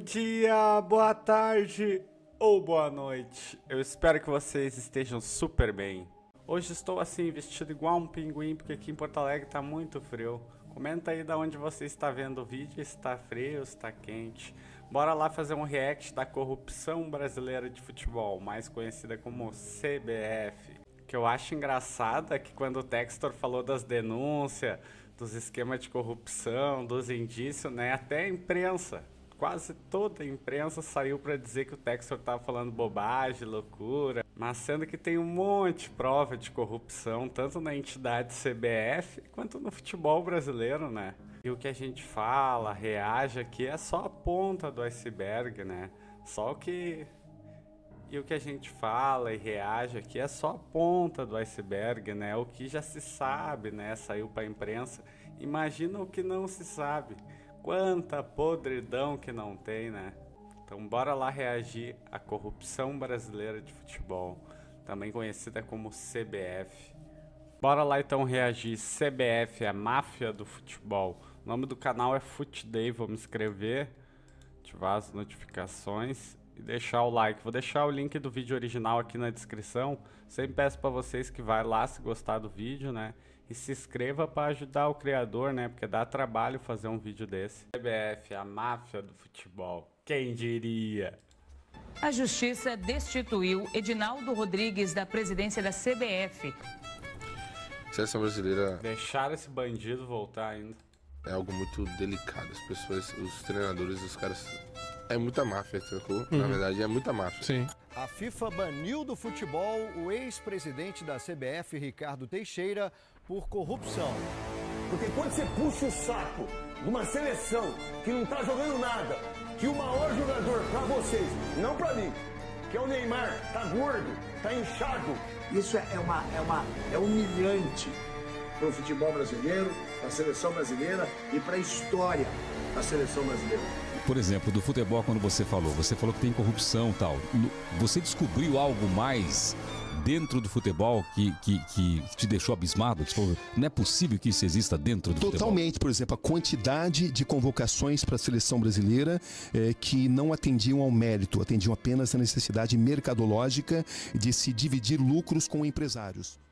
dia, boa tarde ou boa noite. Eu espero que vocês estejam super bem. Hoje estou assim vestido igual um pinguim porque aqui em Porto Alegre tá muito frio. Comenta aí de onde você está vendo o vídeo, se está frio, se está quente. Bora lá fazer um react da corrupção brasileira de futebol, mais conhecida como CBF. O que eu acho engraçado é que quando o Textor falou das denúncias, dos esquemas de corrupção, dos indícios, né, até a imprensa, quase toda a imprensa saiu para dizer que o Textor estava falando bobagem, loucura, mas sendo que tem um monte de prova de corrupção, tanto na entidade CBF quanto no futebol brasileiro, né? E o que a gente fala, reage aqui é só a ponta do iceberg, né? Só o que... E o que a gente fala e reage aqui é só a ponta do iceberg, né? O que já se sabe, né? Saiu para a imprensa. Imagina o que não se sabe. Quanta podridão que não tem, né? Então bora lá reagir à corrupção brasileira de futebol, também conhecida como CBF. Bora lá então reagir. CBF, a máfia do futebol. O nome do canal é FutDay, vamos inscrever, ativar as notificações e deixar o like. Vou deixar o link do vídeo original aqui na descrição. Sempre peço para vocês que vai lá se gostar do vídeo, né? E se inscreva para ajudar o criador, né? Porque dá trabalho fazer um vídeo desse. CBF, a máfia do futebol. Quem diria? A Justiça destituiu Edinaldo Rodrigues da presidência da CBF. A seleção brasileira Deixaram esse bandido voltar ainda. é algo muito delicado. As pessoas, os treinadores, os caras... É muita máfia, sacou? Na verdade, é muita máfia. Sim. A FIFA baniu do futebol o ex-presidente da CBF, Ricardo Teixeira, por corrupção. Porque quando você puxa o saco de uma seleção que não tá jogando nada, que o maior jogador pra vocês, não pra mim, que é o Neymar, tá gordo, tá inchado. Isso é humilhante para o futebol brasileiro, para a seleção brasileira e para a história da seleção brasileira. Por exemplo, do futebol, quando você falou que tem corrupção e tal. Você descobriu algo mais dentro do futebol que te deixou abismado? Você falou, não é possível que isso exista dentro do futebol? Totalmente, por exemplo, a quantidade de convocações para a seleção brasileira que não atendiam ao mérito, atendiam apenas à necessidade mercadológica de se dividir lucros com empresários.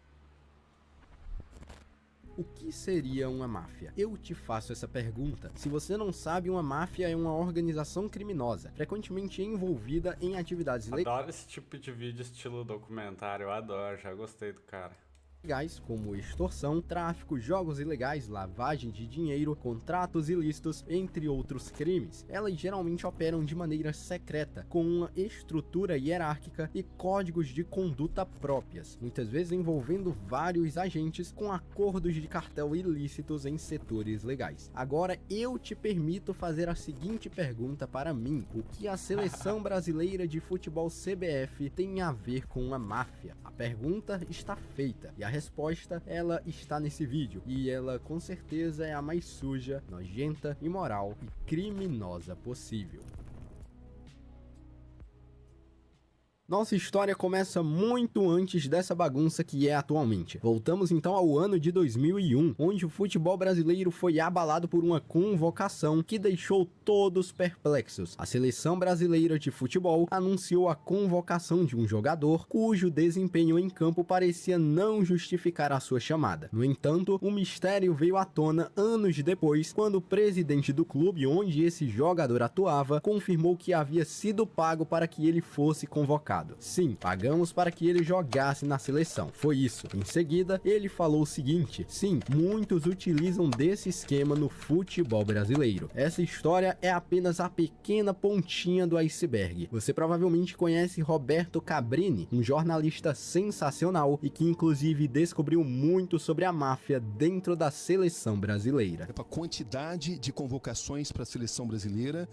O que seria uma máfia? Eu te faço essa pergunta. Se você não sabe, uma máfia é uma organização criminosa, frequentemente envolvida em atividades Adoro esse tipo de vídeo estilo documentário, eu adoro, já gostei do cara. legais, como extorsão, tráfico, jogos ilegais, lavagem de dinheiro, contratos ilícitos, entre outros crimes. Elas geralmente operam de maneira secreta, com uma estrutura hierárquica e códigos de conduta próprias, muitas vezes envolvendo vários agentes com acordos de cartel ilícitos em setores legais. Agora eu te permito fazer a seguinte pergunta para mim: o que a seleção brasileira de futebol CBF tem a ver com a máfia? A pergunta está feita e a resposta, ela está nesse vídeo, e ela com certeza é a mais suja, nojenta, imoral e criminosa possível. Nossa história começa muito antes dessa bagunça que é atualmente. Voltamos então ao ano de 2001, onde o futebol brasileiro foi abalado por uma convocação que deixou todos perplexos. A seleção brasileira de futebol anunciou a convocação de um jogador cujo desempenho em campo parecia não justificar a sua chamada. No entanto, o mistério veio à tona anos depois, quando o presidente do clube onde esse jogador atuava confirmou que havia sido pago para que ele fosse convocado. Sim, pagamos para que ele jogasse na seleção. Foi isso. Em seguida, ele falou o seguinte: sim, muitos utilizam desse esquema no futebol brasileiro. Essa história é apenas a pequena pontinha do iceberg. Você provavelmente conhece Roberto Cabrini, um jornalista sensacional e que inclusive descobriu muito sobre a máfia dentro da seleção brasileira. A quantidade de convocações para a seleção brasileira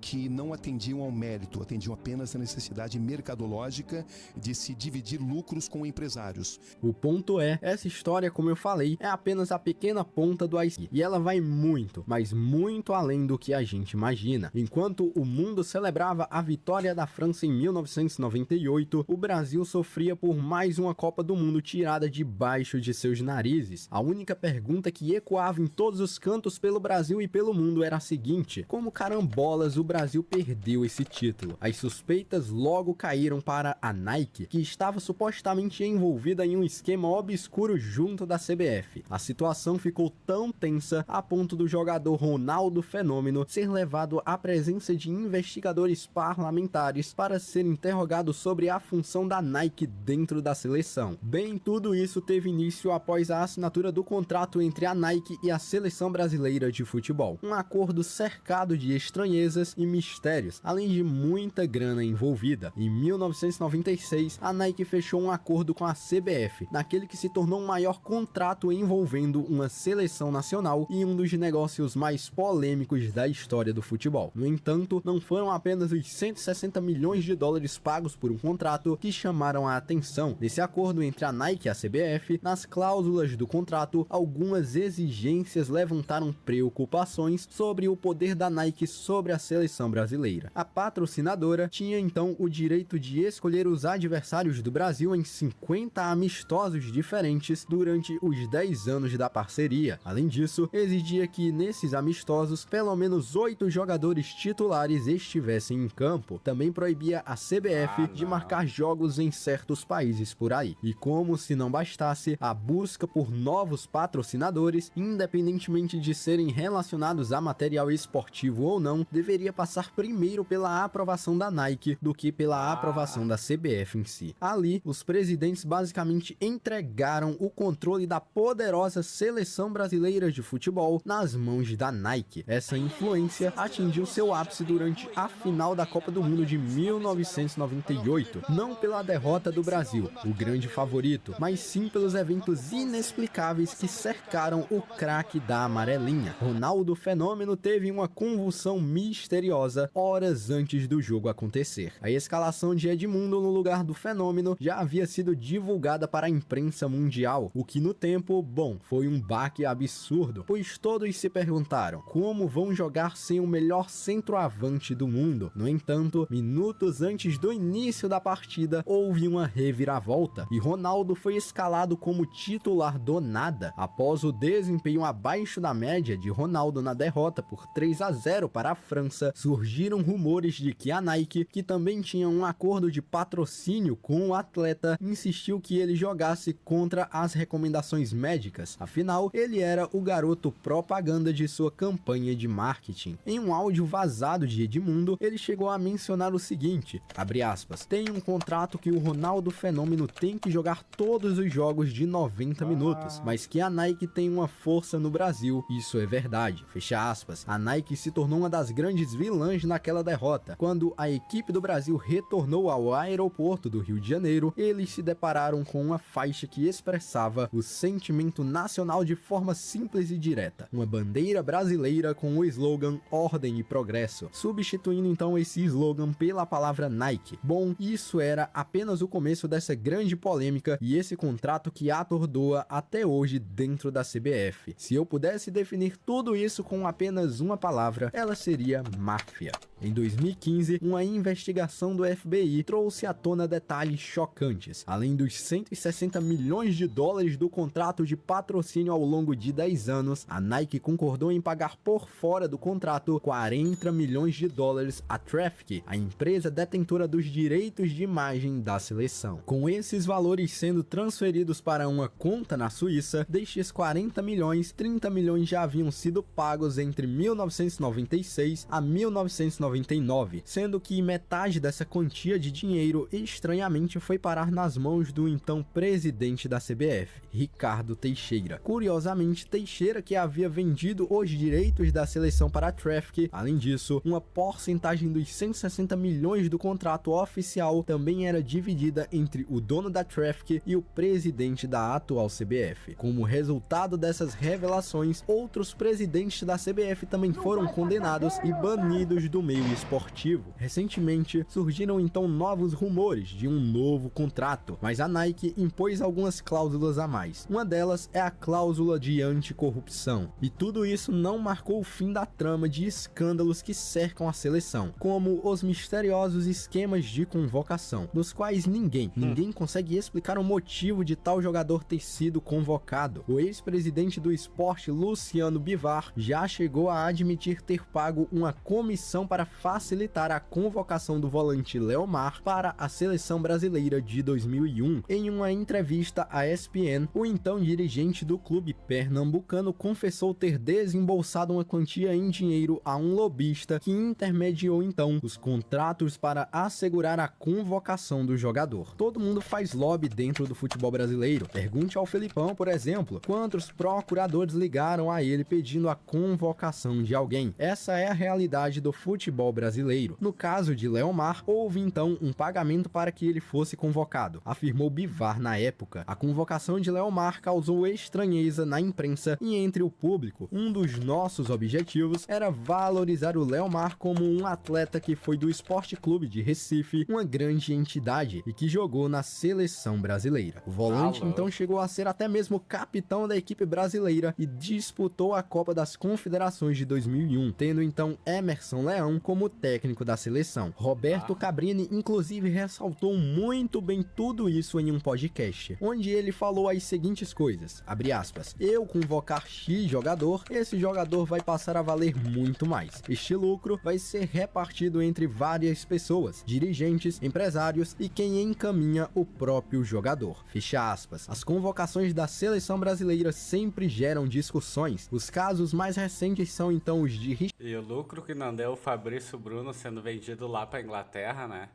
que não atendiam ao mérito, atendiam apenas à necessidade mercadológica mercadológica de se dividir lucros com empresários. O ponto é, essa história, como eu falei, é apenas a pequena ponta do iceberg, e ela vai muito, mas muito além do que a gente imagina. Enquanto o mundo celebrava a vitória da França em 1998, o Brasil sofria por mais uma Copa do Mundo tirada debaixo de seus narizes. A única pergunta que ecoava em todos os cantos pelo Brasil e pelo mundo era a seguinte: como carambolas o Brasil perdeu esse título? As suspeitas logo caíram para a Nike, que estava supostamente envolvida em um esquema obscuro junto da CBF. A situação ficou tão tensa a ponto do jogador Ronaldo Fenômeno ser levado à presença de investigadores parlamentares para ser interrogado sobre a função da Nike dentro da seleção. Bem, tudo isso teve início após a assinatura do contrato entre a Nike e a Seleção Brasileira de Futebol. Um acordo cercado de estranhezas e mistérios, além de muita grana envolvida. Em 1996, a Nike fechou um acordo com a CBF, naquele que se tornou o maior contrato envolvendo uma seleção nacional e um dos negócios mais polêmicos da história do futebol. No entanto, não foram apenas os 160 milhões de dólares pagos por um contrato que chamaram a atenção. Nesse acordo entre a Nike e a CBF, nas cláusulas do contrato, algumas exigências levantaram preocupações sobre o poder da Nike sobre a seleção brasileira. A patrocinadora tinha então o direito de escolher os adversários do Brasil em 50 amistosos diferentes durante os 10 anos da parceria. Além disso, exigia que nesses amistosos, pelo menos 8 jogadores titulares estivessem em campo. Também proibia a CBF de marcar jogos em certos países por aí. E como se não bastasse, a busca por novos patrocinadores, independentemente de serem relacionados a material esportivo ou não, deveria passar primeiro pela aprovação da Nike do que pela aprovação da CBF em si. Ali, os presidentes basicamente entregaram o controle da poderosa Seleção Brasileira de Futebol nas mãos da Nike. Essa influência atingiu seu ápice durante a final da Copa do Mundo de 1998, não pela derrota do Brasil, o grande favorito, mas sim pelos eventos inexplicáveis que cercaram o craque da amarelinha. Ronaldo Fenômeno teve uma convulsão misteriosa horas antes do jogo acontecer. A escalação de Edmundo no lugar do Fenômeno já havia sido divulgada para a imprensa mundial, o que no tempo, bom, foi um baque absurdo, pois todos se perguntaram como vão jogar sem o melhor centroavante do mundo. No entanto, minutos antes do início da partida, houve uma reviravolta e Ronaldo foi escalado como titular do nada. Após o desempenho abaixo da média de Ronaldo na derrota por 3-0 para a França, surgiram rumores de que a Nike, que também tinha um acordo de patrocínio com o atleta, insistiu que ele jogasse contra as recomendações médicas. Afinal, ele era o garoto propaganda de sua campanha de marketing. Em um áudio vazado de Edmundo, ele chegou a mencionar o seguinte, abre aspas, tem um contrato que o Ronaldo Fenômeno tem que jogar todos os jogos de 90 minutos, mas que a Nike tem uma força no Brasil, isso é verdade, fecha aspas. A Nike se tornou uma das grandes vilãs naquela derrota. Quando a equipe do Brasil retornou ao aeroporto do Rio de Janeiro, eles se depararam com uma faixa que expressava o sentimento nacional de forma simples e direta, uma bandeira brasileira com o slogan Ordem e Progresso, substituindo então esse slogan pela palavra Nike. Bom, isso era apenas o começo dessa grande polêmica e esse contrato que atordoa até hoje dentro da CBF. Se eu pudesse definir tudo isso com apenas uma palavra, ela seria máfia. Em 2015, uma investigação do FBI trouxe à tona detalhes chocantes. Além dos 160 milhões de dólares do contrato de patrocínio ao longo de 10 anos, a Nike concordou em pagar por fora do contrato 40 milhões de dólares à Traffic, a empresa detentora dos direitos de imagem da seleção. Com esses valores sendo transferidos para uma conta na Suíça, destes 40 milhões, 30 milhões já haviam sido pagos entre 1996 a 1999, sendo que metade dessa quantia de dinheiro estranhamente foi parar nas mãos do então presidente da CBF, Ricardo Teixeira. Curiosamente, Teixeira que havia vendido os direitos da seleção para a Traffic. Além disso, uma porcentagem dos 160 milhões do contrato oficial também era dividida entre o dono da Traffic e o presidente da atual CBF. Como resultado dessas revelações, outros presidentes da CBF também foram condenados e banidos do meio meio esportivo. Recentemente, surgiram então novos rumores de um novo contrato, mas a Nike impôs algumas cláusulas a mais. Uma delas é a cláusula de anticorrupção. E tudo isso não marcou o fim da trama de escândalos que cercam a seleção, como os misteriosos esquemas de convocação, dos quais ninguém consegue explicar o motivo de tal jogador ter sido convocado. O ex-presidente do esporte, Luciano Bivar, já chegou a admitir ter pago uma comissão para facilitar a convocação do volante Leomar para a seleção brasileira de 2001. Em uma entrevista à ESPN, o então dirigente do clube pernambucano confessou ter desembolsado uma quantia em dinheiro a um lobista que intermediou então os contratos para assegurar a convocação do jogador. Todo mundo faz lobby dentro do futebol brasileiro. Pergunte ao Felipão, por exemplo, quantos procuradores ligaram a ele pedindo a convocação de alguém. Essa é a realidade do futebol brasileiro. No caso de Leomar, houve então um pagamento para que ele fosse convocado, afirmou Bivar na época. A convocação de Leomar causou estranheza na imprensa e entre o público. Um dos nossos objetivos era valorizar o Leomar como um atleta que foi do Esporte Clube de Recife, uma grande entidade, e que jogou na seleção brasileira. O volante então chegou a ser até mesmo capitão da equipe brasileira e disputou a Copa das Confederações de 2001, tendo então Emerson Leão como técnico da seleção. Roberto Cabrini inclusive ressaltou muito bem tudo isso em um podcast, onde ele falou as seguintes coisas, abre aspas, eu convocar X jogador, esse jogador vai passar a valer muito mais. Este lucro vai ser repartido entre várias pessoas, dirigentes, empresários e quem encaminha o próprio jogador. Fecha aspas. As convocações da seleção brasileira sempre geram discussões. Os casos mais recentes são então os de... E o lucro que não deu o Fabrício Bruno sendo vendido lá pra Inglaterra, né?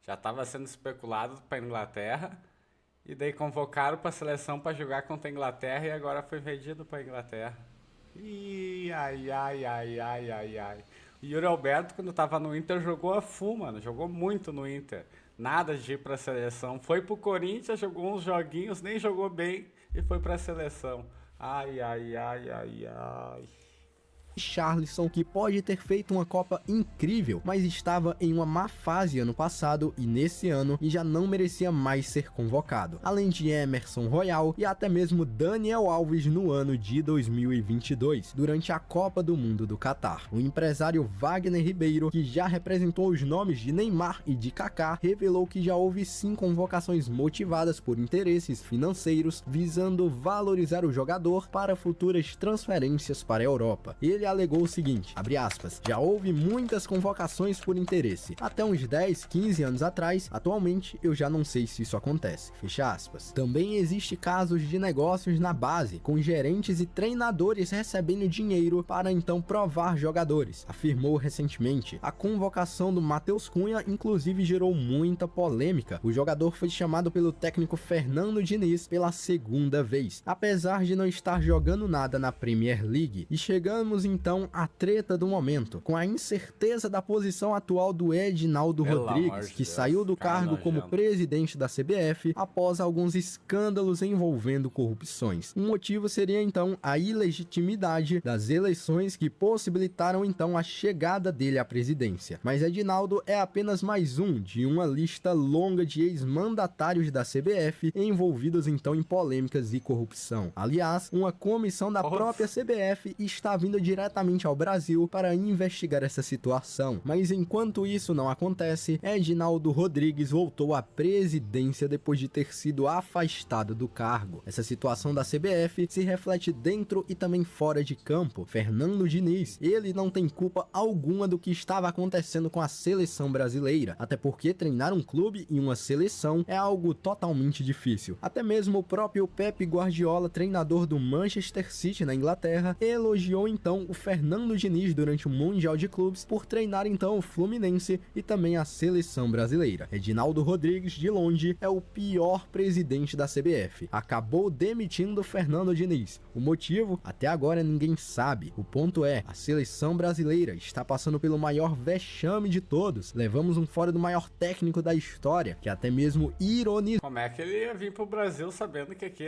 Já estava sendo especulado pra Inglaterra e daí convocaram pra seleção pra jogar contra a Inglaterra e agora foi vendido pra Inglaterra. Ih, ai. O Yuri Alberto, quando tava no Inter, jogou a full, mano. Jogou muito no Inter. Nada de ir pra seleção. Foi pro Corinthians, jogou uns joguinhos, nem jogou bem e foi pra seleção. Ai. Richarlison, que pode ter feito uma Copa incrível, mas estava em uma má fase ano passado e nesse ano e já não merecia mais ser convocado. Além de Emerson Royal e até mesmo Daniel Alves no ano de 2022, durante a Copa do Mundo do Catar. O empresário Wagner Ribeiro, que já representou os nomes de Neymar e de Kaká, revelou que já houve sim convocações motivadas por interesses financeiros visando valorizar o jogador para futuras transferências para a Europa. Ele alegou o seguinte, abre aspas, já houve muitas convocações por interesse, até uns 10, 15 anos atrás, atualmente eu já não sei se isso acontece, fecha aspas. Também existe casos de negócios na base, com gerentes e treinadores recebendo dinheiro para então provar jogadores, afirmou recentemente. A convocação do Matheus Cunha inclusive gerou muita polêmica, o jogador foi chamado pelo técnico Fernando Diniz pela segunda vez, apesar de não estar jogando nada na Premier League, e chegamos então à treta do momento, com a incerteza da posição atual do Edinaldo Rodrigues, que saiu do cargo como presidente da CBF após alguns escândalos envolvendo corrupções. Um motivo seria então a ilegitimidade das eleições que possibilitaram então a chegada dele à presidência. Mas Edinaldo é apenas mais um de uma lista longa de ex-mandatários da CBF envolvidos então em polêmicas e corrupção. Aliás, uma comissão da própria CBF está vindo diretamente ao Brasil para investigar essa situação. Mas enquanto isso não acontece, Edinaldo Rodrigues voltou à presidência depois de ter sido afastado do cargo. Essa situação da CBF se reflete dentro e também fora de campo. Fernando Diniz, ele não tem culpa alguma do que estava acontecendo com a seleção brasileira, até porque treinar um clube e uma seleção é algo totalmente difícil. Até mesmo o próprio Pep Guardiola, treinador do Manchester City na Inglaterra, elogiou então o Fernando Diniz durante o Mundial de Clubes por treinar então o Fluminense e também a seleção brasileira. Edinaldo Rodrigues, de longe, é o pior presidente da CBF. Acabou demitindo Fernando Diniz. O motivo? Até agora ninguém sabe. O ponto é, a seleção brasileira está passando pelo maior vexame de todos. Levamos um fora do maior técnico da história, que até mesmo ironizou. Como é que ele ia vir pro Brasil sabendo que aqui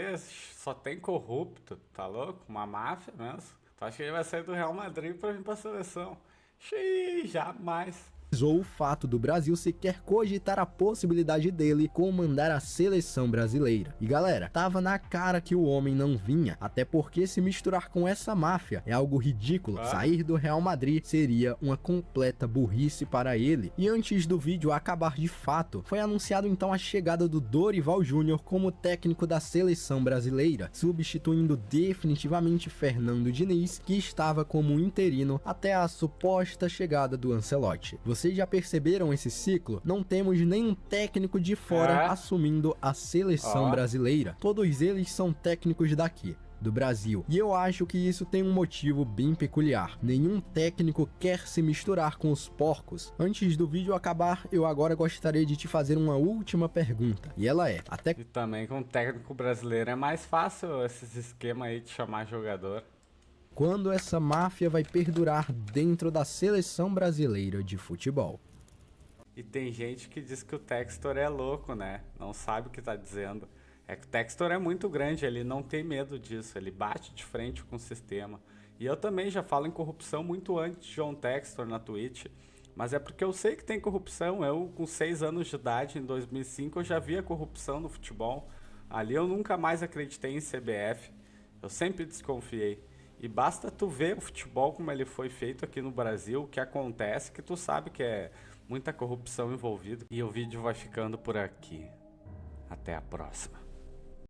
só tem corrupto? Tá louco? Uma máfia mesmo? Tu acha que ele vai sair do Real Madrid pra vir pra seleção? Xiii, jamais. O fato do Brasil sequer cogitar a possibilidade dele comandar a seleção brasileira. E galera, tava na cara que o homem não vinha, até porque se misturar com essa máfia é algo ridículo. Sair do Real Madrid seria uma completa burrice para ele. E antes do vídeo acabar de fato, foi anunciado então a chegada do Dorival Júnior como técnico da seleção brasileira, substituindo definitivamente Fernando Diniz, que estava como interino até a suposta chegada do Ancelotti. Vocês já perceberam esse ciclo? Não temos nenhum técnico de fora assumindo a seleção brasileira. Todos eles são técnicos daqui, do Brasil. E eu acho que isso tem um motivo bem peculiar. Nenhum técnico quer se misturar com os porcos. Antes do vídeo acabar, eu agora gostaria de te fazer uma última pergunta. E ela é, E também com o técnico brasileiro é mais fácil esses esquemas aí de chamar jogador. Quando essa máfia vai perdurar dentro da seleção brasileira de futebol? E tem gente que diz que o Textor é louco, né? Não sabe o que tá dizendo. É que o Textor é muito grande, ele não tem medo disso, ele bate de frente com o sistema. E eu também já falo em corrupção muito antes de John Textor na Twitch, mas é porque eu sei que tem corrupção. Eu, com 6 anos de idade, em 2005, eu já via corrupção no futebol. Ali eu nunca mais acreditei em CBF, eu sempre desconfiei. E basta tu ver o futebol como ele foi feito aqui no Brasil, o que acontece, que tu sabe que é muita corrupção envolvida. E o vídeo vai ficando por aqui. Até a próxima.